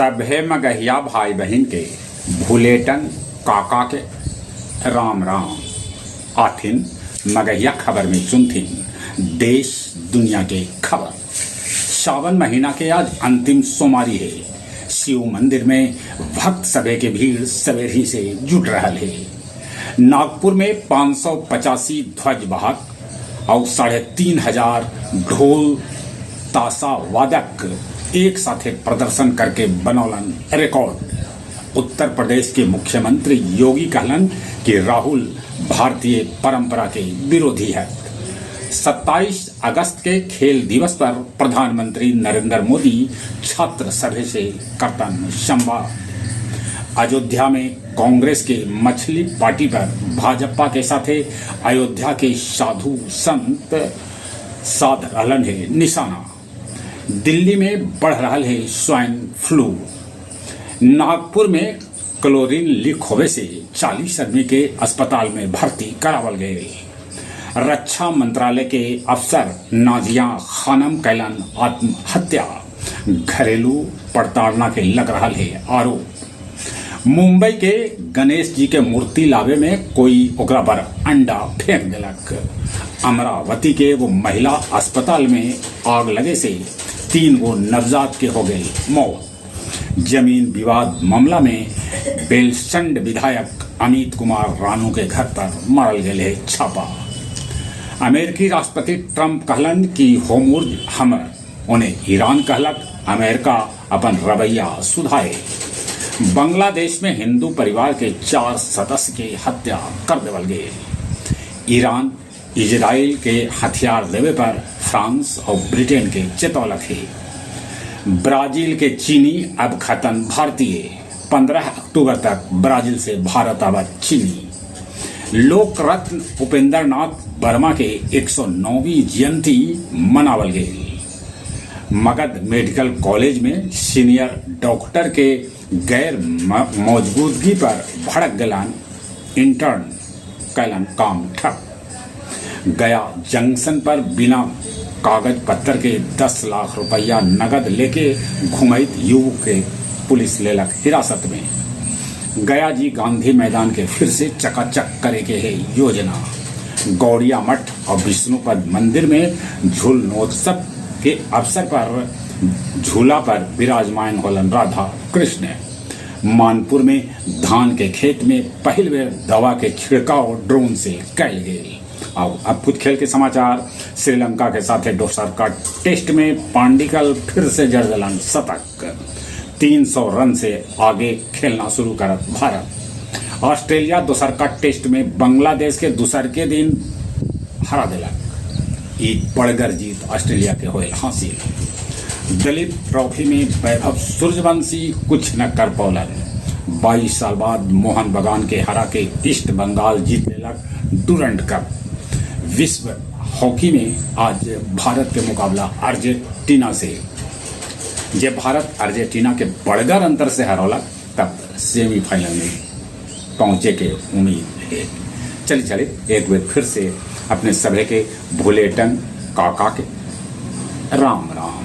सभे मगहिया भाई बहन के भूलेटन काका के राम राम आथिन मगहिया खबर में सुनथिन देश दुनिया के खबर। सावन महीना के आज अंतिम सोमवारी है। शिव मंदिर में भक्त सभे के भीड़ सवेर ही से जुट रहा है। नागपुर में 585 ध्वज वाहक और 3500 ढोल ताशा वादक एक साथ प्रदर्शन करके बनौलन रिकॉर्ड। उत्तर प्रदेश के मुख्यमंत्री योगी कहलन कि राहुल भारतीय परंपरा के विरोधी है। 27 अगस्त के खेल दिवस पर प्रधानमंत्री नरेंद्र मोदी छात्र सभा से करतन संवाद। अयोध्या में कांग्रेस के मछली पार्टी पर भाजपा के साथ अयोध्या के साधु संत साध रहलन है निशाना। दिल्ली में बढ़ रहा है स्वाइन फ्लू। नागपुर में क्लोरीन लीक होने से 40 आदमी के अस्पताल में भर्ती करावल गए। रक्षा मंत्रालय के अफसर नाजिया खानम कैलन आत्महत्या। घरेलू प्रताड़ना के लग रहा है आरोप। मुंबई के गणेश जी के मूर्ति लावे में कोई ओकरा पर अंडा फेंक दिलक। अमरावती के वो महिला अस्पताल में आग लगे से 3 गो नवजात के हो गई मौत। जमीन विवाद मामला में बेलसंड विधायक अमित कुमार रानू के घर पर मारल गए है छापा। अमेरिकी राष्ट्रपति ट्रंप कहलन कि होर्मुज हमर उन्हें ईरान कहलक। अमेरिका अपन रवैया सुधारे। बांग्लादेश में हिंदू परिवार के 4 सदस्य की हत्या कर देवल गए। ईरान इजराइल के हथियार देवे पर फ्रांस और ब्रिटेन के चेतौलक है। ब्राजील के चीनी अब खतन भारतीय। 15 अक्टूबर तक ब्राजील से भारत आबद चीनी। लोक रत्न उपेंद्र नाथ वर्मा के 109वीं जयंती मनावल गई। मगध मेडिकल कॉलेज में सीनियर डॉक्टर के गैर मौजूदगी पर भड़क गलन इंटर्न कैलन काम ठप। गया जंक्शन पर बिना कागज पत्तर के 10 लाख रुपया नगद लेके घुमैत युवक के पुलिस लेलक हिरासत में। गया जी गांधी मैदान के फिर से चकाचक करे के है योजना। गौड़िया मठ और विष्णुपद मंदिर में झूलनोत्सव के अवसर पर झूला पर विराजमान होलन राधा कृष्ण। मानपुर में धान के खेत में पहली बार दवा के छिड़काव ड्रोन से कैल गए। अब कुछ खेल के समाचार। श्रीलंका के साथ दोसर का टेस्ट में पांडिकल फिर से जड़ दिलन शतक। 300 रन से आगे खेलना शुरू करत भारत। ऑस्ट्रेलिया दोसर का टेस्ट में बांग्लादेश के दूसर के दिन हरा दिलक। एक बड़गर जीत ऑस्ट्रेलिया के होल हासिल। दलीप ट्रॉफी में वैभव सूर्यवंशी कुछ न कर पौलन। 22 साल बाद मोहन बगान के हरा के ईस्ट बंगाल जीत लेलक डुरंड कप। विश्व हॉकी में आज भारत के मुकाबला अर्जेंटीना से। जब भारत अर्जेंटीना के बड़गर अंतर से हरौलक तब सेमीफाइनल में पहुंचे के उम्मीद है। चलिए एक बार फिर से अपने सभे के भूलेटन काका के राम राम।